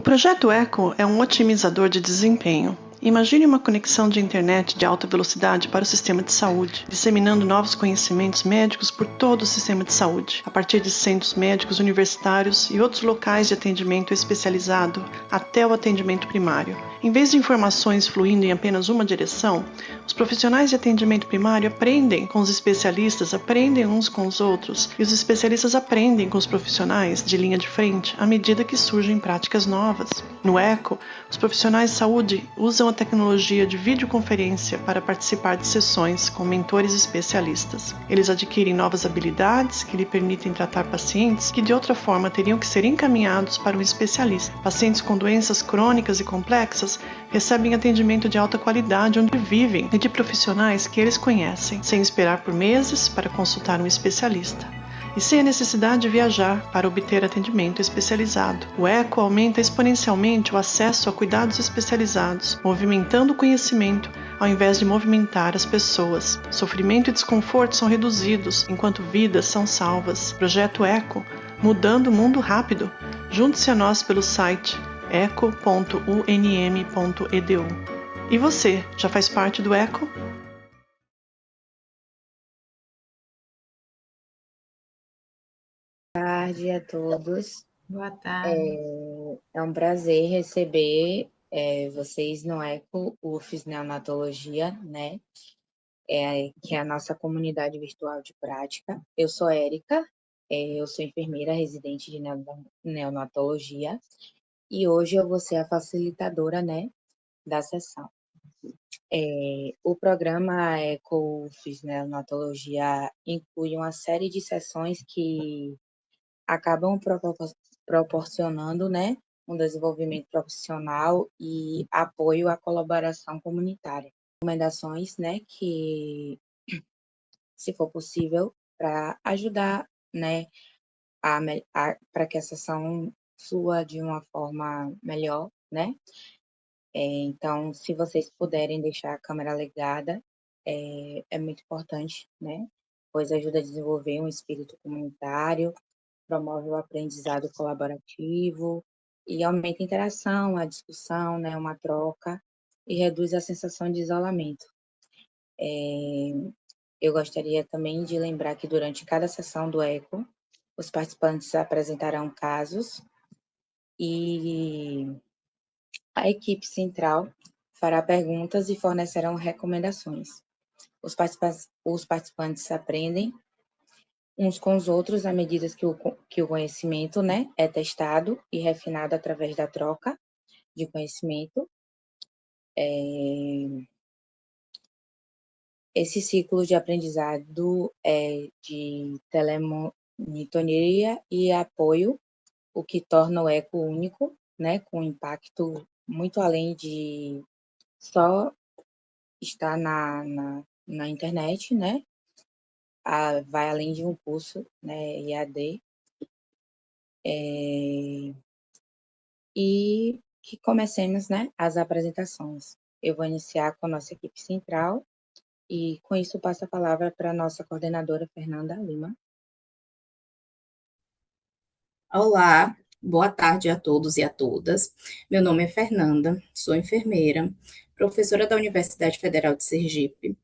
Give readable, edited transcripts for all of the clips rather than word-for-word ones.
projeto Echo é um otimizador de desempenho. Imagine uma conexão de internet de alta velocidade para o sistema de saúde, disseminando novos conhecimentos médicos por todo o sistema de saúde, a partir de centros médicos universitários e outros locais de atendimento especializado até o atendimento primário. Em vez de informações fluindo em apenas uma direção, os profissionais de atendimento primário aprendem com os especialistas, aprendem uns com os outros, e os especialistas aprendem com os profissionais de linha de frente à medida que surgem práticas novas. No Echo, os profissionais de saúde usam a tecnologia de videoconferência para participar de sessões com mentores especialistas. Eles adquirem novas habilidades que lhe permitem tratar pacientes que de outra forma teriam que ser encaminhados para um especialista. Pacientes com doenças crônicas e complexas recebem atendimento de alta qualidade onde vivem e de profissionais que eles conhecem, sem esperar por meses para consultar um especialista e sem a necessidade de viajar para obter atendimento especializado. O Echo aumenta exponencialmente o acesso a cuidados especializados, movimentando o conhecimento ao invés de movimentar as pessoas. Sofrimento e desconforto são reduzidos, enquanto vidas são salvas. Projeto Echo, mudando o mundo rápido. Junte-se a nós pelo site echo.unm.edu. E você, já faz parte do Echo? Boa tarde a todos. Boa tarde. É um prazer receber vocês no Eco UFES Neonatologia, né? Que é a nossa comunidade virtual de prática. Eu sou Érica, eu sou enfermeira residente de neonatologia e hoje eu vou ser a facilitadora, né, da sessão. O programa Eco UFES Neonatologia inclui uma série de sessões que acabam proporcionando, né, um desenvolvimento profissional e apoio à colaboração comunitária. Recomendações, né, que, se for possível, para ajudar, né, para que a sessão flua de uma forma melhor, né? Então, se vocês puderem deixar a câmera ligada, é muito importante, né? Pois ajuda a desenvolver um espírito comunitário, promove o aprendizado colaborativo e aumenta a interação, a discussão, né, uma troca e reduz a sensação de isolamento. Eu gostaria também de lembrar que durante cada sessão do ECO, os participantes apresentarão casos e a equipe central fará perguntas e fornecerão recomendações. Os participantes aprendem uns com os outros à medida que o conhecimento, né, é testado e refinado através da troca de conhecimento. Esse ciclo de aprendizado é de telemonitoria e apoio, o que torna o ECO único, né, com impacto muito além de só estar na internet, né, vai além de um curso, né, EAD. E que comecemos, né, as apresentações. Eu vou iniciar com a nossa equipe central e, com isso, passo a palavra para a nossa coordenadora, Fernanda Lima. Olá, boa tarde a todos e a todas. Meu nome é Fernanda, sou enfermeira, professora da Universidade Federal de Sergipe,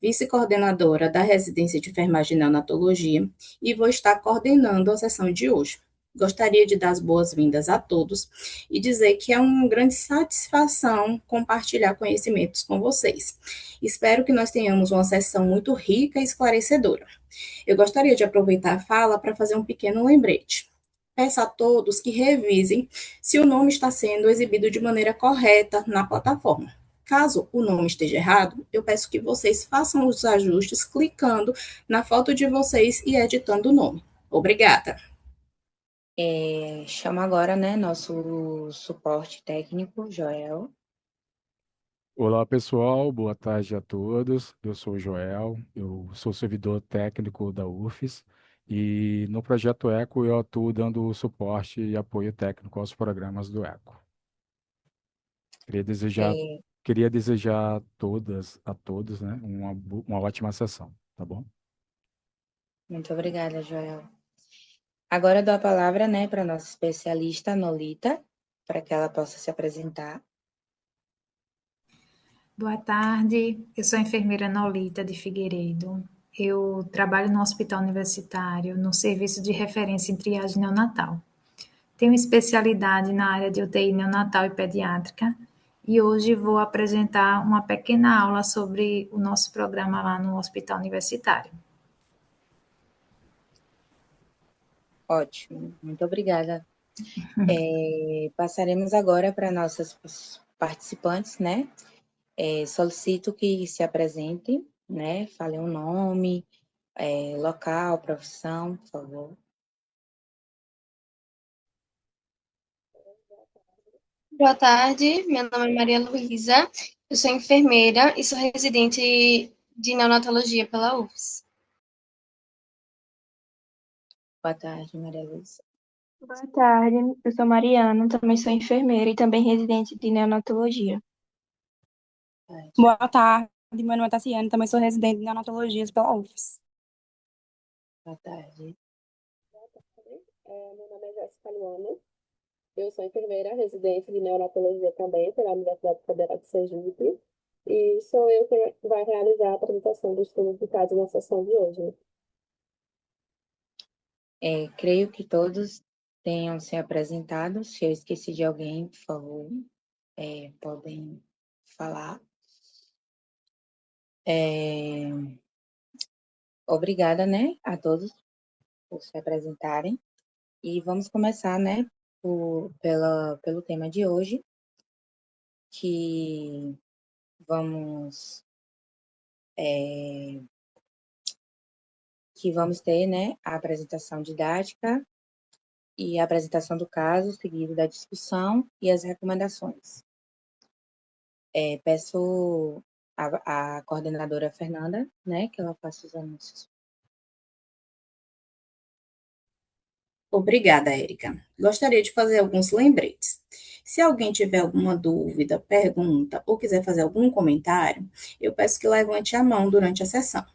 vice-coordenadora da residência de enfermagem e neonatologia e vou estar coordenando a sessão de hoje. Gostaria de dar as boas-vindas a todos e dizer que é uma grande satisfação compartilhar conhecimentos com vocês. Espero que nós tenhamos uma sessão muito rica e esclarecedora. Eu gostaria de aproveitar a fala para fazer um pequeno lembrete. Peço a todos que revisem se o nome está sendo exibido de maneira correta na plataforma. Caso o nome esteja errado, eu peço que vocês façam os ajustes clicando na foto de vocês e editando o nome. Obrigada. Chamo agora, né, nosso suporte técnico, Joel. Olá, pessoal. Boa tarde a todos. Eu sou o Joel, eu sou servidor técnico da UFES e no projeto ECO eu atuo dando suporte e apoio técnico aos programas do ECO. Queria desejar, É, queria desejar a todos, né, uma ótima sessão, tá bom? Muito obrigada, Joel. Agora eu dou a palavra, né, para a nossa especialista, Nolita. para que ela possa se apresentar. Boa tarde, eu sou a enfermeira Nolita de Figueiredo. Eu trabalho no hospital universitário, no serviço de referência em triagem neonatal. Tenho especialidade na área de UTI neonatal e pediátrica e hoje vou apresentar uma pequena aula sobre o nosso programa lá no hospital universitário. Ótimo, muito obrigada. Passaremos agora para nossas participantes, né? Solicito que se apresentem, né? Falem o nome, local, profissão, por favor. Boa tarde, meu nome é Maria Luísa, eu sou enfermeira e sou residente de neonatologia pela UFS. Boa tarde, Maria Luísa. Boa tarde, eu sou Mariana, também sou enfermeira e também residente de neonatologia. Boa tarde, meu nome é Tassiane, também sou residente de neonatologia pela UFS. Boa tarde. Meu nome é Jéssica Luana, eu sou enfermeira residente de neonatologia também pela Universidade Federal de Sergipe e sou eu que vai realizar a apresentação do estudo de caso na sessão de hoje. Creio que todos tenham se apresentado. Se eu esqueci de alguém, por favor, podem falar. Obrigada, né, a todos por se apresentarem. E vamos começar, né, pelo tema de hoje, que vamos ter, né, a apresentação didática e a apresentação do caso, seguido da discussão e as recomendações. Peço à coordenadora Fernanda, né, que ela faça os anúncios. Obrigada, Érica. Gostaria de fazer alguns lembretes. Se alguém tiver alguma dúvida, pergunta ou quiser fazer algum comentário, eu peço que levante a mão durante a sessão.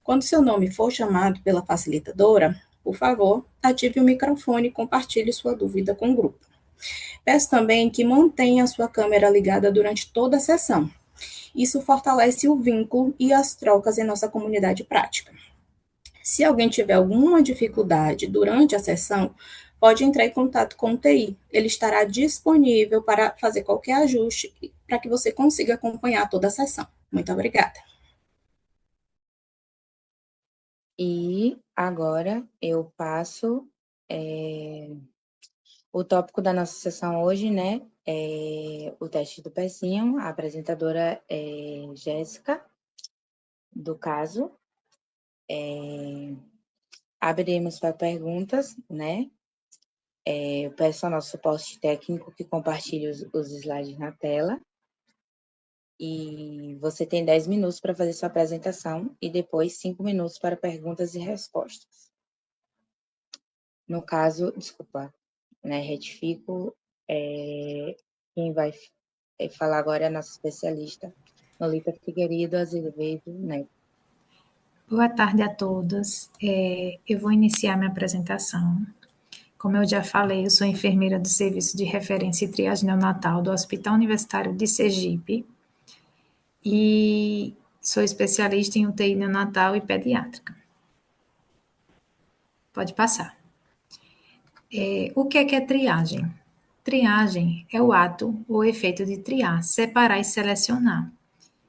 Quando seu nome for chamado pela facilitadora, por favor, ative o microfone e compartilhe sua dúvida com o grupo. Peço também que mantenha a sua câmera ligada durante toda a sessão. Isso fortalece o vínculo e as trocas em nossa comunidade prática. Se alguém tiver alguma dificuldade durante a sessão, pode entrar em contato com o TI. Ele estará disponível para fazer qualquer ajuste para que você consiga acompanhar toda a sessão. Muito obrigada. E agora eu passo o tópico da nossa sessão hoje, né? O teste do pezinho. A apresentadora é Jéssica, do caso. Abriremos para perguntas, né? Eu peço ao nosso suporte técnico que compartilhe os slides na tela. E você tem 10 minutos para fazer sua apresentação e depois 5 minutos para perguntas e respostas. No caso, desculpa, né, retifico, quem vai falar agora é a nossa especialista, Nolita Figueiredo Azevedo Neto. Boa tarde a todos. Eu vou iniciar minha apresentação. Como eu já falei, eu sou enfermeira do Serviço de Referência e Triagem Neonatal do Hospital Universitário de Sergipe e sou especialista em UTI neonatal e pediátrica. Pode passar. O que é triagem? Triagem é o ato ou efeito de triar, separar e selecionar.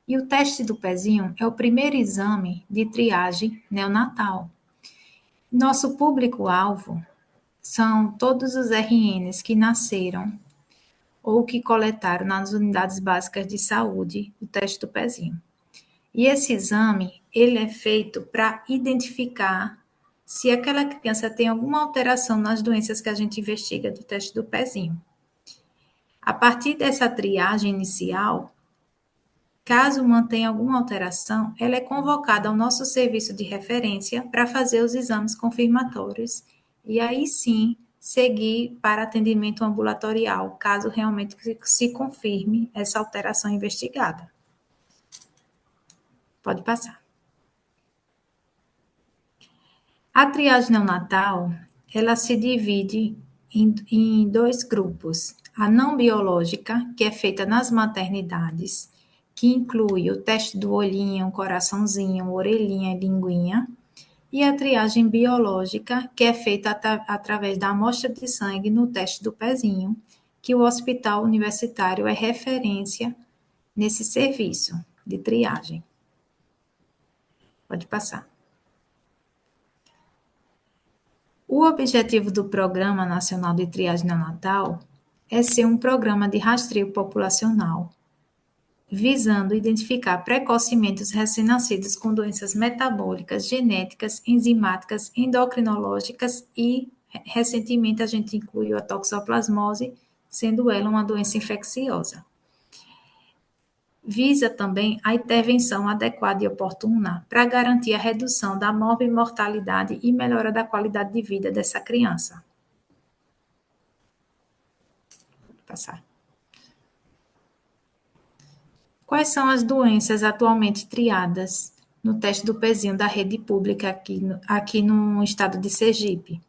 E o teste do pezinho é o primeiro exame de triagem neonatal. Nosso público-alvo são todos os RNs que nasceram ou que coletaram nas unidades básicas de saúde o teste do pezinho. E esse exame, ele é feito para identificar se aquela criança tem alguma alteração nas doenças que a gente investiga do teste do pezinho. A partir dessa triagem inicial, caso mantenha alguma alteração, ela é convocada ao nosso serviço de referência para fazer os exames confirmatórios e aí sim seguir para atendimento ambulatorial, caso realmente se confirme essa alteração investigada. Pode passar. A triagem neonatal, ela se divide em dois grupos. a não biológica, que é feita nas maternidades, que inclui o teste do olhinho, coraçãozinho, orelhinha e linguinha, e a triagem biológica, que é feita através da amostra de sangue no teste do pezinho, que o hospital universitário é referência nesse serviço de triagem. Pode passar. O objetivo do Programa Nacional de Triagem Neonatal é ser um programa de rastreio populacional, visando identificar precocemente os recém-nascidos com doenças metabólicas, genéticas, enzimáticas, endocrinológicas e, recentemente, a gente incluiu a toxoplasmose, sendo ela uma doença infecciosa. Visa também a intervenção adequada e oportuna para garantir a redução da morbimortalidade e melhora da qualidade de vida dessa criança. Vou passar. Quais são as doenças atualmente triadas no teste do pezinho da rede pública aqui no estado de Sergipe?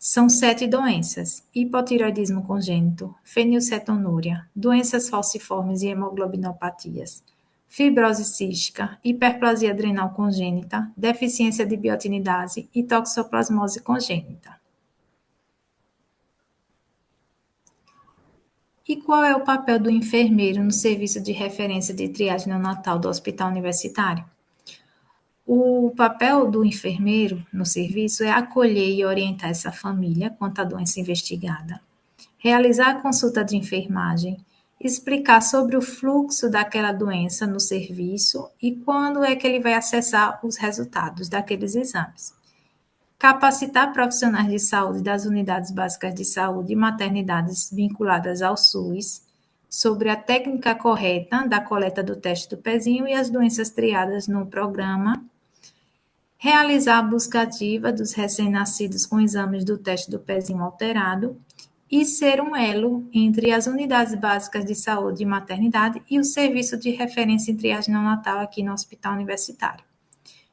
São 7 doenças: hipotireoidismo congênito, fenilcetonúria, doenças falciformes e hemoglobinopatias, fibrose cística, hiperplasia adrenal congênita, deficiência de biotinidase e toxoplasmose congênita. E qual é o papel do enfermeiro no serviço de referência de triagem neonatal do Hospital Universitário? O papel do enfermeiro no serviço é acolher e orientar essa família quanto à doença investigada, realizar a consulta de enfermagem, explicar sobre o fluxo daquela doença no serviço e quando é que ele vai acessar os resultados daqueles exames. Capacitar profissionais de saúde das unidades básicas de saúde e maternidades vinculadas ao SUS sobre a técnica correta da coleta do teste do pezinho e as doenças triadas no programa. Realizar a busca ativa dos recém-nascidos com exames do teste do pezinho alterado e ser um elo entre as unidades básicas de saúde e maternidade e o serviço de referência em triagem neonatal aqui no Hospital Universitário.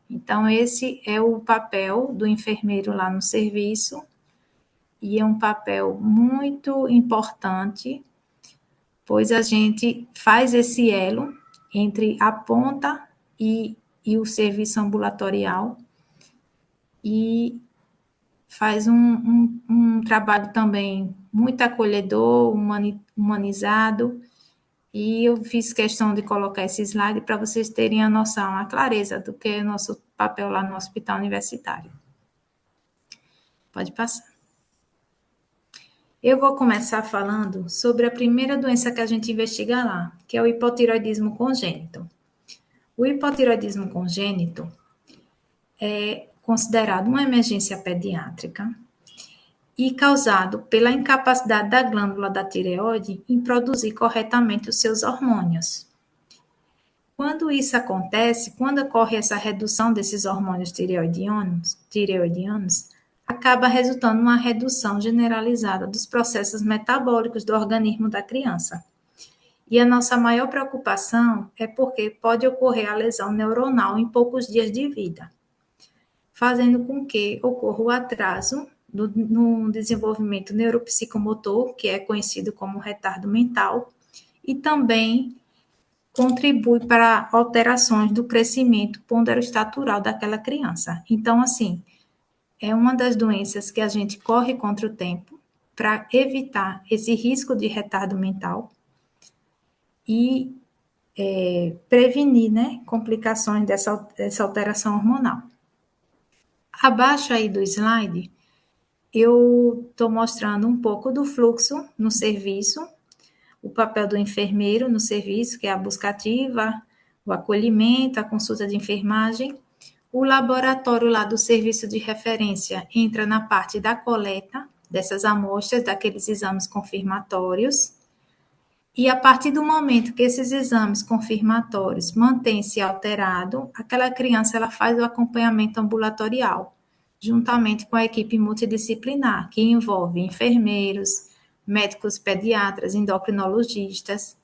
Então, esse é o papel do enfermeiro lá no serviço e é um papel muito importante, pois a gente faz esse elo entre a ponta e o serviço ambulatorial e faz um trabalho também muito acolhedor, humanizado, e eu fiz questão de colocar esse slide para vocês terem a noção, a clareza do que é o nosso papel lá no Hospital Universitário. Pode passar. Eu vou começar falando sobre a primeira doença que a gente investiga lá, que é o hipotireoidismo congênito. O hipotireoidismo congênito é considerado uma emergência pediátrica e causado pela incapacidade da glândula da tireoide em produzir corretamente os seus hormônios. Quando isso acontece, quando ocorre essa redução desses hormônios tireoidianos, acaba resultando numa redução generalizada dos processos metabólicos do organismo da criança. E a nossa maior preocupação é porque pode ocorrer a lesão neuronal em poucos dias de vida, fazendo com que ocorra o atraso no desenvolvimento neuropsicomotor, que é conhecido como retardo mental, e também contribui para alterações do crescimento ponderostatural daquela criança. Então, assim, é uma das doenças que a gente corre contra o tempo para evitar esse risco de retardo mental e prevenir, né, complicações dessa alteração hormonal. Abaixo aí do slide, eu estou mostrando um pouco do fluxo no serviço, o papel do enfermeiro no serviço, que é a busca ativa, o acolhimento, a consulta de enfermagem. O laboratório lá do serviço de referência entra na parte da coleta dessas amostras, daqueles exames confirmatórios. E a partir do momento que esses exames confirmatórios mantêm-se alterados, aquela criança ela faz o acompanhamento ambulatorial, juntamente com a equipe multidisciplinar, que envolve enfermeiros, médicos pediatras, endocrinologistas,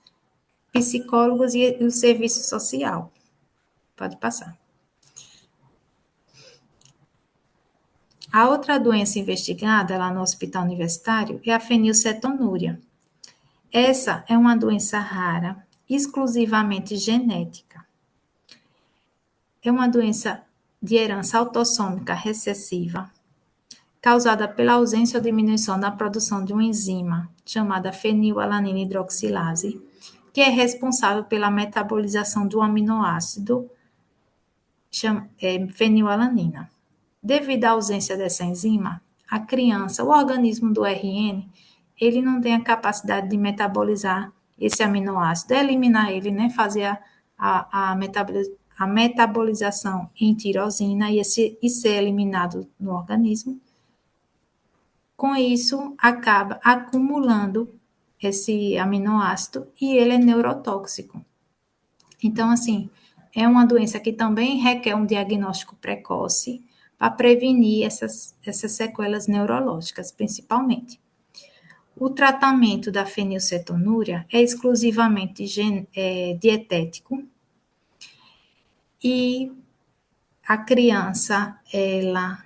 psicólogos e o serviço social. Pode passar. A outra doença investigada lá no Hospital Universitário é a fenilcetonúria. Essa é uma doença rara, exclusivamente genética. É uma doença de herança autossômica recessiva, causada pela ausência ou diminuição da produção de uma enzima chamada fenilalanina hidroxilase, que é responsável pela metabolização do aminoácido fenilalanina. Devido à ausência dessa enzima, a criança, o organismo do RN, ele não tem a capacidade de metabolizar esse aminoácido, eliminar ele, né, fazer a metabolização em tirosina e ser eliminado no organismo. Com isso, acaba acumulando esse aminoácido e ele é neurotóxico. Então, assim, é uma doença que também requer um diagnóstico precoce para prevenir essas sequelas neurológicas, principalmente. O tratamento da fenilcetonúria é exclusivamente dietético e a criança, ela,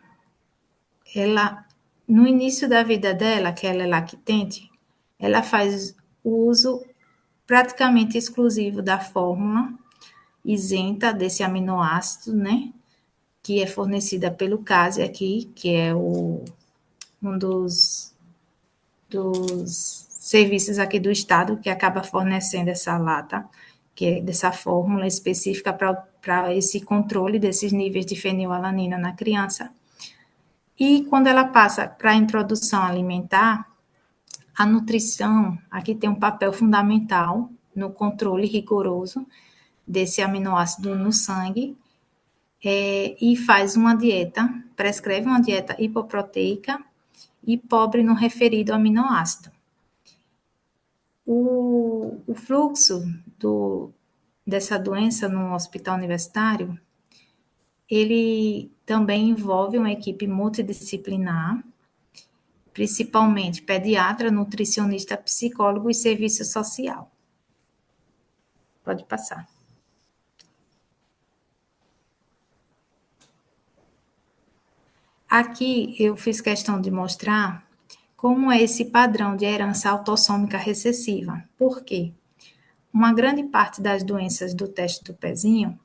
no início da vida dela, que ela é lactente, ela faz o uso praticamente exclusivo da fórmula isenta desse aminoácido, né? Que é fornecida pelo CASE aqui, que é um dos serviços aqui do estado que acaba fornecendo essa lata, que é dessa fórmula específica para esse controle desses níveis de fenilalanina na criança. E quando ela passa para a introdução alimentar, a nutrição aqui tem um papel fundamental no controle rigoroso desse aminoácido no sangue, e faz uma dieta, prescreve uma dieta hipoproteica e pobre no referido aminoácido. O fluxo dessa doença no hospital universitário, ele também envolve uma equipe multidisciplinar, principalmente pediatra, nutricionista, psicólogo e serviço social. Pode passar. Aqui eu fiz questão de mostrar como é esse padrão de herança autossômica recessiva. Por quê? Uma grande parte das doenças do teste do pezinho,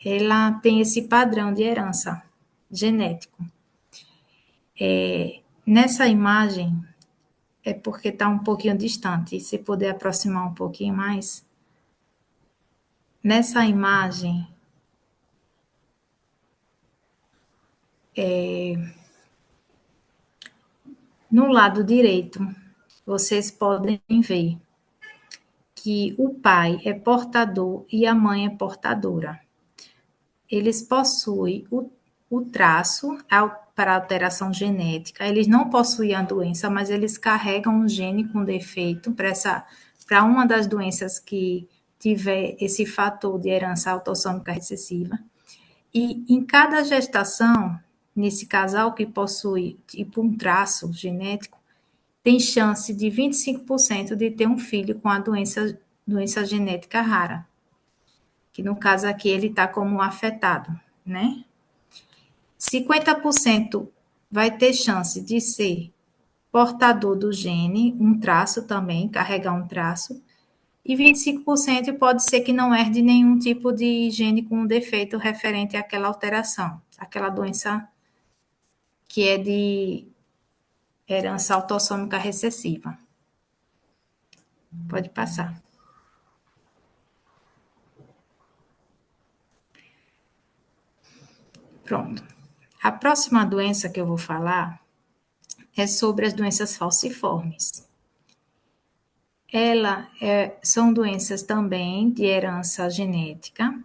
ela tem esse padrão de herança genético. Nessa imagem, é porque está um pouquinho distante, se puder aproximar um pouquinho mais. Nessa imagem, no lado direito, vocês podem ver que o pai é portador e a mãe é portadora. Eles possuem o traço para alteração genética, eles não possuem a doença, mas eles carregam um gene com defeito para uma das doenças que tiver esse fator de herança autossômica recessiva. E em cada gestação, nesse casal que possui tipo um traço genético, tem chance de 25% de ter um filho com a doença genética rara, que no caso aqui ele está como afetado, né? 50% vai ter chance de ser portador do gene, um traço também, carregar um traço, e 25% pode ser que não herde nenhum tipo de gene com um defeito referente àquela alteração, aquela doença que é de herança autossômica recessiva. Pode passar. Pronto. A próxima doença que eu vou falar é sobre as doenças falciformes. São doenças também de herança genética,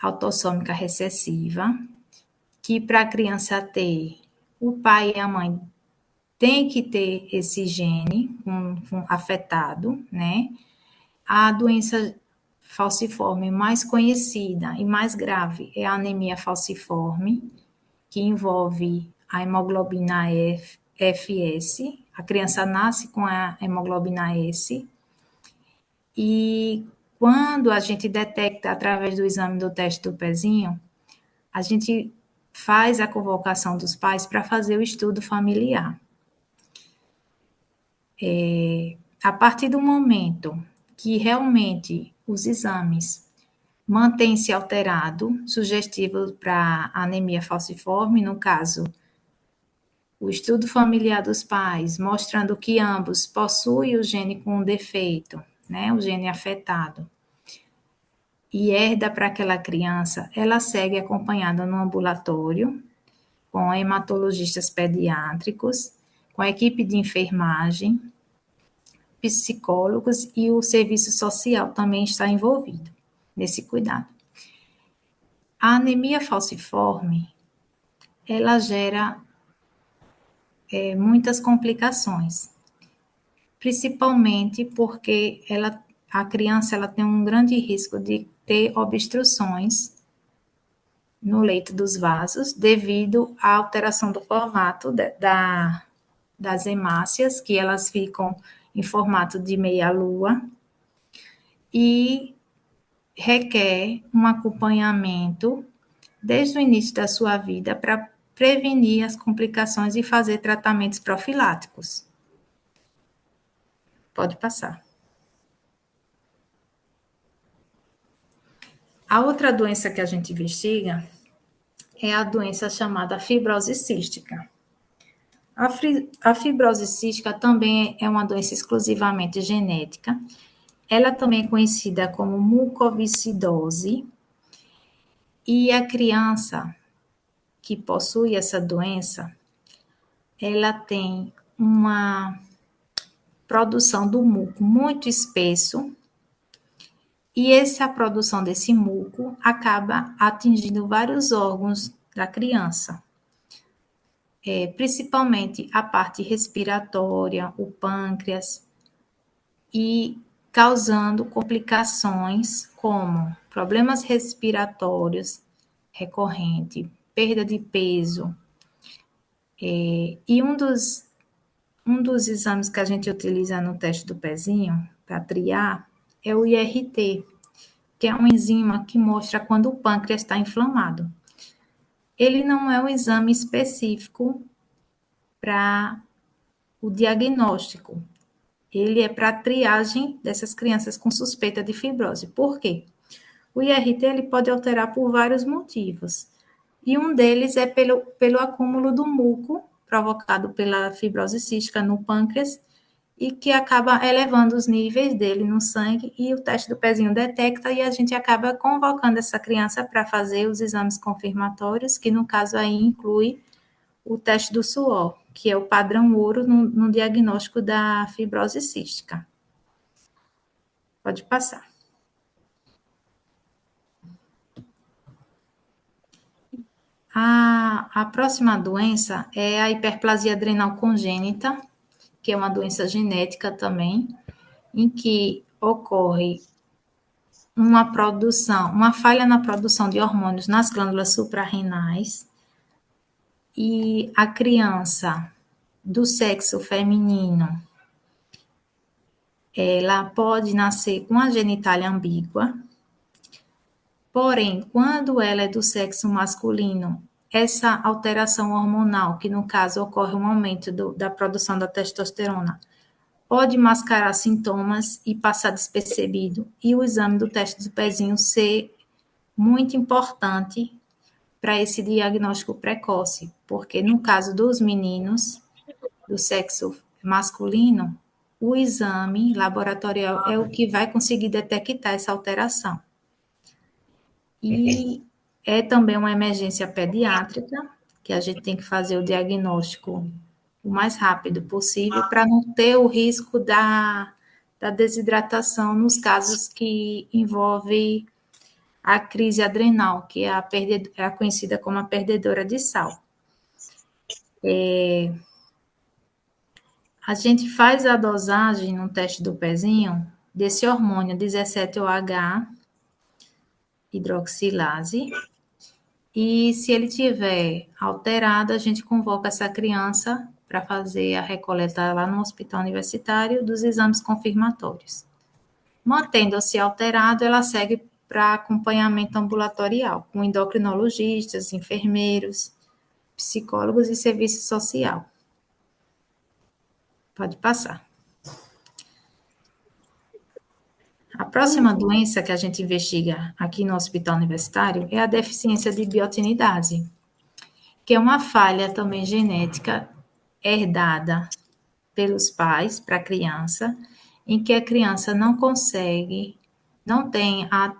autossômica recessiva, que para a criança ter, o pai e a mãe têm que ter esse gene afetado, né? A doença falciforme mais conhecida e mais grave é a anemia falciforme, que envolve a hemoglobina FS. A criança nasce com a hemoglobina S. E quando a gente detecta através do exame do teste do pezinho, a gente faz a convocação dos pais para fazer o estudo familiar. a partir do momento que realmente os exames mantêm-se alterado, sugestivo para anemia falciforme, no caso, o estudo familiar dos pais, mostrando que ambos possuem o gene com defeito, né, o gene afetado, e herda para aquela criança, ela segue acompanhada no ambulatório, com hematologistas pediátricos, com a equipe de enfermagem, psicólogos e o serviço social também está envolvido nesse cuidado. A anemia falciforme, ela gera muitas complicações, principalmente porque a criança ela tem um grande risco de ter obstruções no leito dos vasos devido à alteração do formato das hemácias, que elas ficam em formato de meia-lua e requer um acompanhamento desde o início da sua vida para prevenir as complicações e fazer tratamentos profiláticos. Pode passar. A outra doença que a gente investiga é a doença chamada fibrose cística. A fibrose cística também é uma doença exclusivamente genética. Ela também é conhecida como mucoviscidose. E a criança que possui essa doença, ela tem uma produção do muco muito espesso, e essa produção desse muco acaba atingindo vários órgãos da criança, principalmente a parte respiratória, o pâncreas, e causando complicações como problemas respiratórios recorrentes, perda de peso. E um dos exames que a gente utiliza no teste do pezinho para triar é o IRT, que é uma enzima que mostra quando o pâncreas está inflamado. Ele não é um exame específico para o diagnóstico. Ele é para a triagem dessas crianças com suspeita de fibrose. Por quê? O IRT ele pode alterar por vários motivos. E um deles é pelo acúmulo do muco provocado pela fibrose cística no pâncreas e que acaba elevando os níveis dele no sangue, e o teste do pezinho detecta, e a gente acaba convocando essa criança para fazer os exames confirmatórios, que no caso aí inclui o teste do suor, que é o padrão ouro no diagnóstico da fibrose cística. Pode passar. A próxima doença é a hiperplasia adrenal congênita, que é uma doença genética também, em que ocorre uma falha na produção de hormônios nas glândulas suprarrenais, e a criança do sexo feminino, ela pode nascer com a genitália ambígua, porém, quando ela é do sexo masculino, essa alteração hormonal, que no caso ocorre um aumento da produção da testosterona, pode mascarar sintomas e passar despercebido, e o exame do teste do pezinho ser muito importante para esse diagnóstico precoce, porque no caso dos meninos do sexo masculino, o exame laboratorial é o que vai conseguir detectar essa alteração. E é também uma emergência pediátrica, que a gente tem que fazer o diagnóstico o mais rápido possível, para não ter o risco da desidratação nos casos que envolve a crise adrenal, que é a conhecida como a perdedora de sal. A gente faz a dosagem no teste do pezinho desse hormônio 17-OH, hidroxilase, e se ele tiver alterado, a gente convoca essa criança para fazer a recoleta lá no hospital universitário dos exames confirmatórios. Mantendo-se alterado, ela segue para acompanhamento ambulatorial, com endocrinologistas, enfermeiros, psicólogos e serviço social. Pode passar. A próxima doença que a gente investiga aqui no hospital universitário é a deficiência de biotinidase, que é uma falha também genética herdada pelos pais para a criança, em que a criança não tem a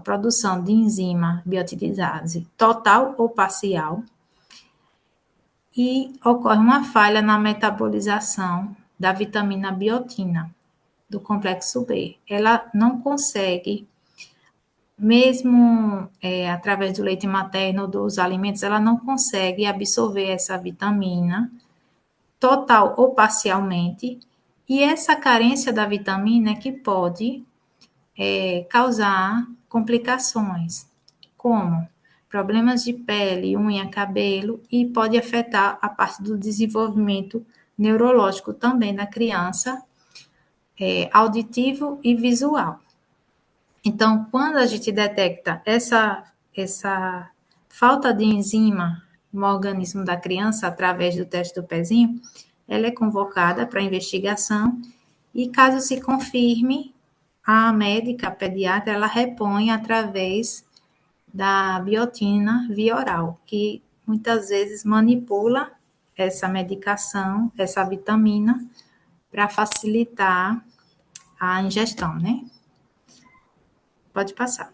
produção de enzima biotinidase total ou parcial, e ocorre uma falha na metabolização da vitamina biotina, do complexo B. Ela não consegue, mesmo através do leite materno ou dos alimentos, ela não consegue absorver essa vitamina total ou parcialmente, e essa carência da vitamina é que pode causar complicações, como problemas de pele, unha, cabelo, e pode afetar a parte do desenvolvimento neurológico também da criança, auditivo e visual. Então, quando a gente detecta essa falta de enzima no organismo da criança através do teste do pezinho, ela é convocada para investigação e, caso se confirme, a médica, a pediatra, ela repõe através da biotina via oral, que muitas vezes manipula essa medicação, essa vitamina, para facilitar a ingestão, né? Pode passar.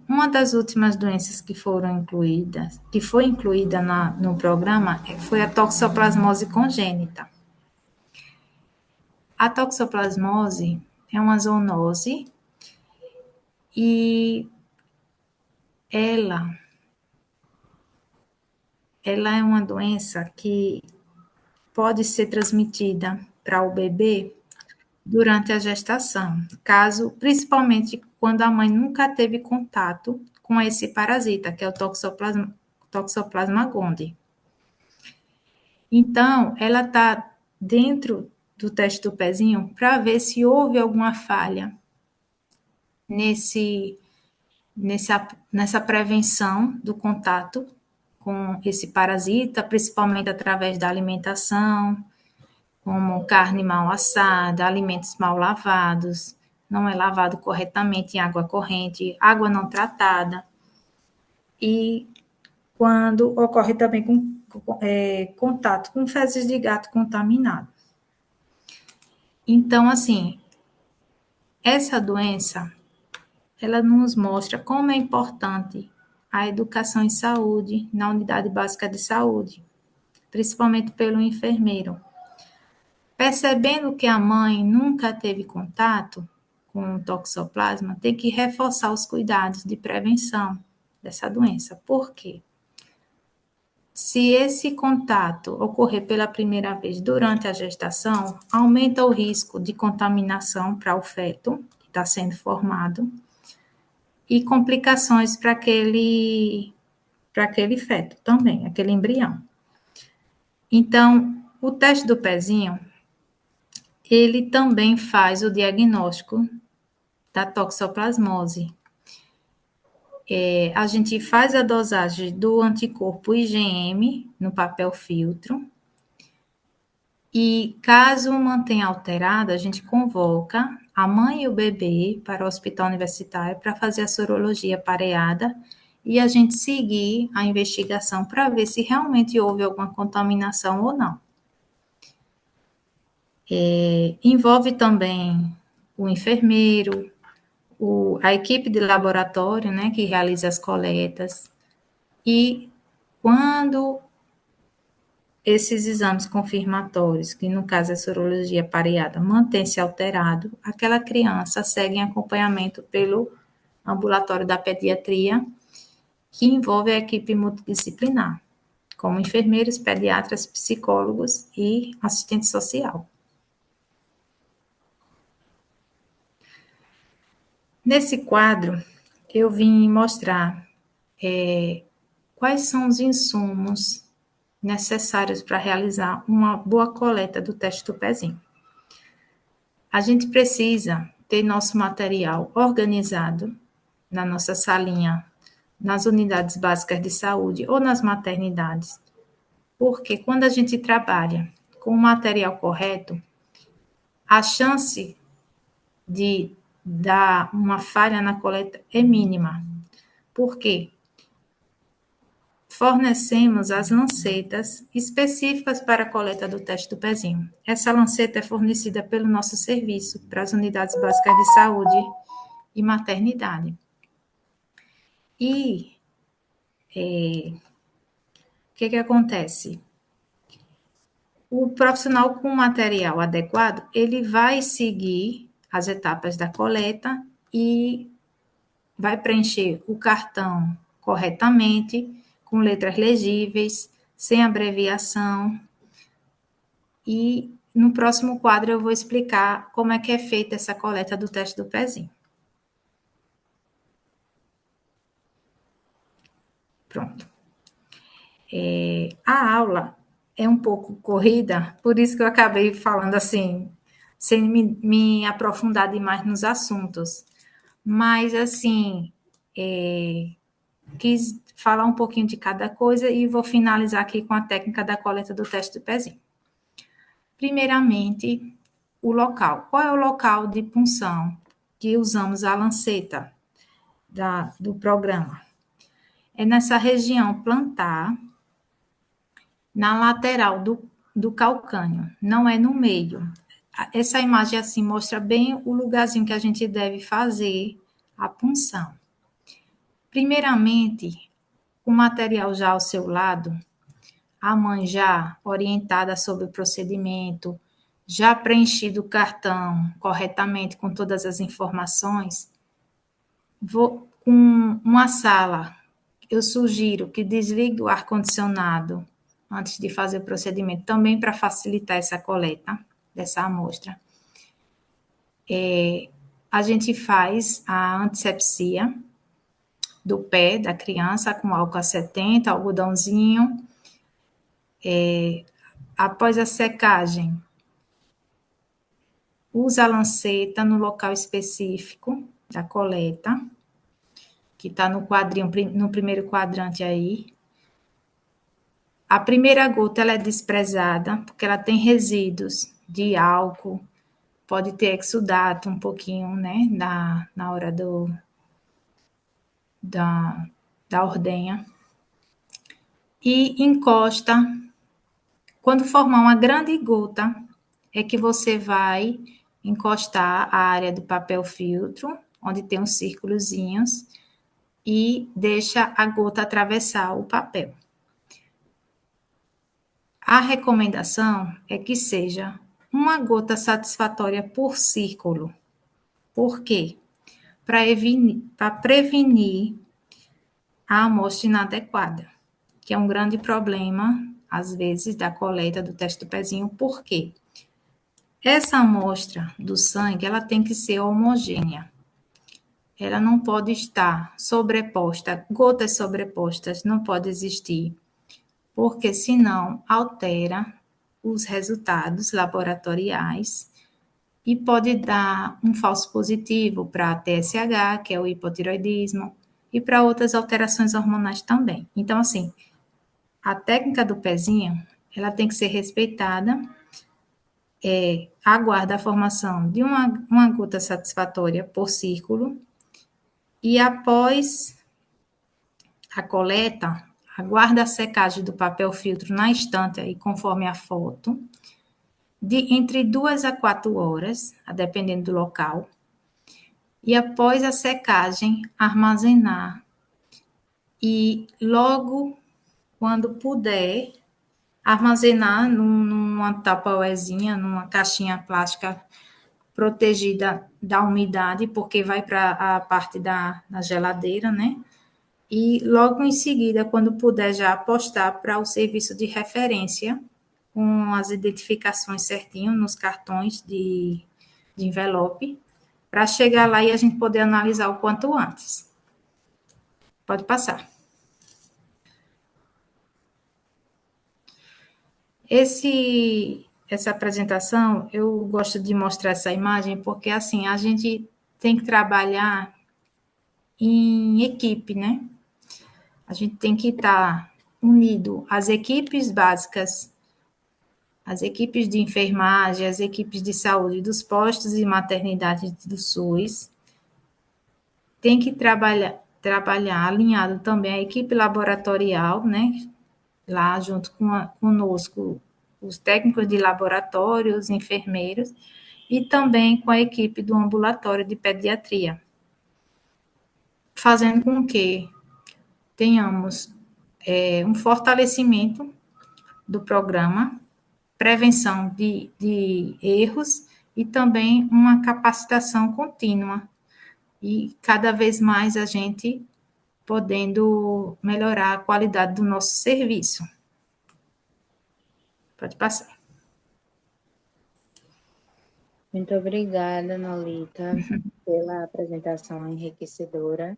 Uma das últimas doenças que foi incluída no programa foi a toxoplasmose congênita. A toxoplasmose é uma zoonose e ela é uma doença que pode ser transmitida para o bebê durante a gestação, principalmente quando a mãe nunca teve contato com esse parasita, que é o Toxoplasma gondii. Então, ela está dentro do teste do pezinho para ver se houve alguma falha nessa prevenção do contato com esse parasita, principalmente através da alimentação, como carne mal assada, alimentos mal lavados, não é lavado corretamente em água corrente, água não tratada, e quando ocorre também contato com fezes de gato contaminado. Então, assim, essa doença, ela nos mostra como é importante a educação em saúde na unidade básica de saúde, principalmente pelo enfermeiro. Percebendo que a mãe nunca teve contato com o toxoplasma, tem que reforçar os cuidados de prevenção dessa doença. Por quê? Se esse contato ocorrer pela primeira vez durante a gestação, aumenta o risco de contaminação para o feto que está sendo formado e complicações para aquele feto também, aquele embrião. Então, o teste do pezinho, ele também faz o diagnóstico da toxoplasmose. A gente faz a dosagem do anticorpo IgM no papel filtro e, caso mantenha alterado, a gente convoca a mãe e o bebê para o hospital universitário para fazer a sorologia pareada e a gente seguir a investigação para ver se realmente houve alguma contaminação ou não. Envolve também o enfermeiro, a equipe de laboratório, né, que realiza as coletas, e quando esses exames confirmatórios, que no caso é a sorologia pareada, mantém-se alterado, aquela criança segue em acompanhamento pelo ambulatório da pediatria, que envolve a equipe multidisciplinar, como enfermeiros, pediatras, psicólogos e assistente social. Nesse quadro, eu vim mostrar quais são os insumos necessários para realizar uma boa coleta do teste do pezinho. A gente precisa ter nosso material organizado na nossa salinha, nas unidades básicas de saúde ou nas maternidades, Porque quando a gente trabalha com o material correto, a chance de dar uma falha na coleta é mínima. Por quê? Fornecemos as lancetas específicas para a coleta do teste do pezinho. Essa lanceta é fornecida pelo nosso serviço para as unidades básicas de saúde e maternidade. E o que acontece? O profissional com material adequado, ele vai seguir as etapas da coleta e vai preencher o cartão corretamente, com letras legíveis, sem abreviação. E no próximo quadro eu vou explicar como é que é feita essa coleta do teste do pezinho. Pronto. A aula é um pouco corrida, por isso que eu acabei falando assim, sem me aprofundar demais nos assuntos. Mas, assim, quis falar um pouquinho de cada coisa e vou finalizar aqui com a técnica da coleta do teste do pezinho. Primeiramente, o local. Qual é o local de punção que usamos a lanceta do programa? É nessa região plantar, na lateral do calcâneo, não é no meio. Essa imagem assim mostra bem o lugarzinho que a gente deve fazer a punção. Primeiramente, o material já ao seu lado, a mãe já orientada sobre o procedimento, já preenchido o cartão corretamente com todas as informações, com uma sala, eu sugiro que desligue o ar-condicionado antes de fazer o procedimento, também para facilitar essa coleta dessa amostra. A gente faz a antisepsia do pé da criança com álcool a 70, algodãozinho. Após a secagem, usa a lanceta no local específico da coleta, que está no quadrinho, no primeiro quadrante aí. A primeira gota ela é desprezada, porque ela tem resíduos de álcool, pode ter exudato um pouquinho, né, na hora da ordenha. E encosta, quando formar uma grande gota, é que você vai encostar a área do papel filtro, onde tem uns círculozinhos, e deixa a gota atravessar o papel. A recomendação é que seja uma gota satisfatória por círculo. Por quê? Para prevenir a amostra inadequada, que é um grande problema, às vezes, da coleta do teste do pezinho. Por quê? Essa amostra do sangue, ela tem que ser homogênea. Ela não pode estar sobreposta, gotas sobrepostas não pode existir, porque senão altera os resultados laboratoriais e pode dar um falso positivo para TSH, que é o hipotiroidismo, e para outras alterações hormonais também. Então, assim, a técnica do pezinho, ela tem que ser respeitada, aguarda a formação de uma gota satisfatória por círculo, e após a coleta, aguarda a secagem do papel filtro na estante, aí, conforme a foto, de entre 2 a 4 horas, a dependendo do local, e após a secagem, armazenar. E logo, quando puder, armazenar numa tupperwarezinha, numa caixinha plástica protegida da umidade, porque vai para a parte da geladeira, né? E logo em seguida, quando puder, já apostar para o serviço de referência, com as identificações certinho nos cartões de envelope, para chegar lá e a gente poder analisar o quanto antes. Pode passar. Essa apresentação, eu gosto de mostrar essa imagem porque, assim, a gente tem que trabalhar em equipe, né? A gente tem que estar unido as equipes básicas, as equipes de enfermagem, as equipes de saúde dos postos e maternidade do SUS. Tem que trabalhar alinhado também a equipe laboratorial, né? Lá junto conosco, os técnicos de laboratório, os enfermeiros, e também com a equipe do ambulatório de pediatria, fazendo com que tenhamos um fortalecimento do programa, prevenção de erros e também uma capacitação contínua. E cada vez mais a gente podendo melhorar a qualidade do nosso serviço. Pode passar. Muito obrigada, Nolita, pela apresentação enriquecedora,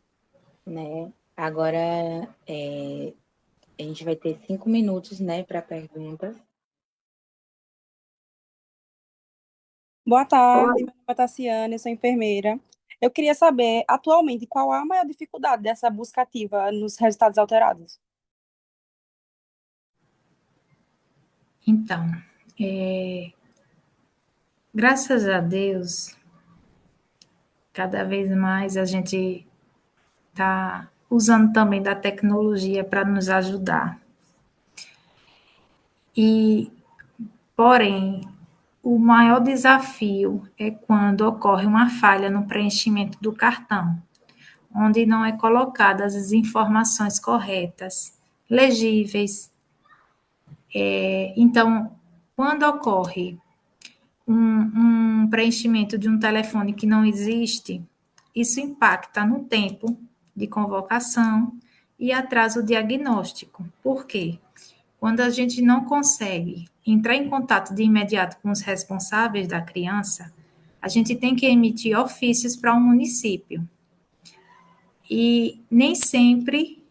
né? Agora a gente vai ter 5 minutos, né, para perguntas. Boa tarde, meu nome é Tassiane, eu sou enfermeira. Eu queria saber, atualmente, qual a maior dificuldade dessa busca ativa nos resultados alterados? Então, graças a Deus, cada vez mais a gente está usando também da tecnologia para nos ajudar. Porém, o maior desafio é quando ocorre uma falha no preenchimento do cartão, onde não é colocadas as informações corretas, legíveis. Então, quando ocorre um preenchimento de um telefone que não existe, isso impacta no tempo de convocação e atrasa o diagnóstico. Por quê? Quando a gente não consegue entrar em contato de imediato com os responsáveis da criança, a gente tem que emitir ofícios para um município. E nem sempre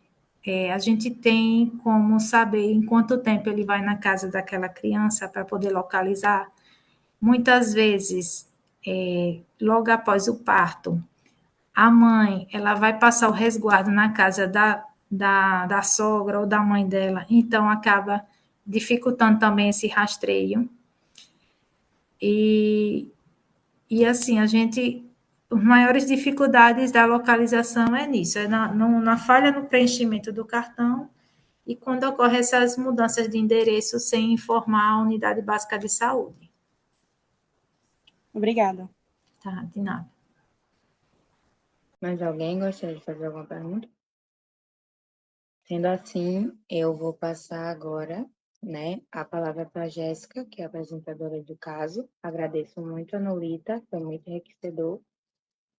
a gente tem como saber em quanto tempo ele vai na casa daquela criança para poder localizar. Muitas vezes, logo após o parto, a mãe ela vai passar o resguardo na casa da sogra ou da mãe dela, então acaba dificultando também esse rastreio. E assim, as maiores dificuldades da localização é nisso, é na falha no preenchimento do cartão e quando ocorrem essas mudanças de endereço sem informar a unidade básica de saúde. Obrigada. Tá, de nada. Mais alguém gostaria de fazer alguma pergunta? Sendo assim, eu vou passar agora, né, a palavra para a Jéssica, que é a apresentadora do caso. Agradeço muito a Nolita, foi muito enriquecedor.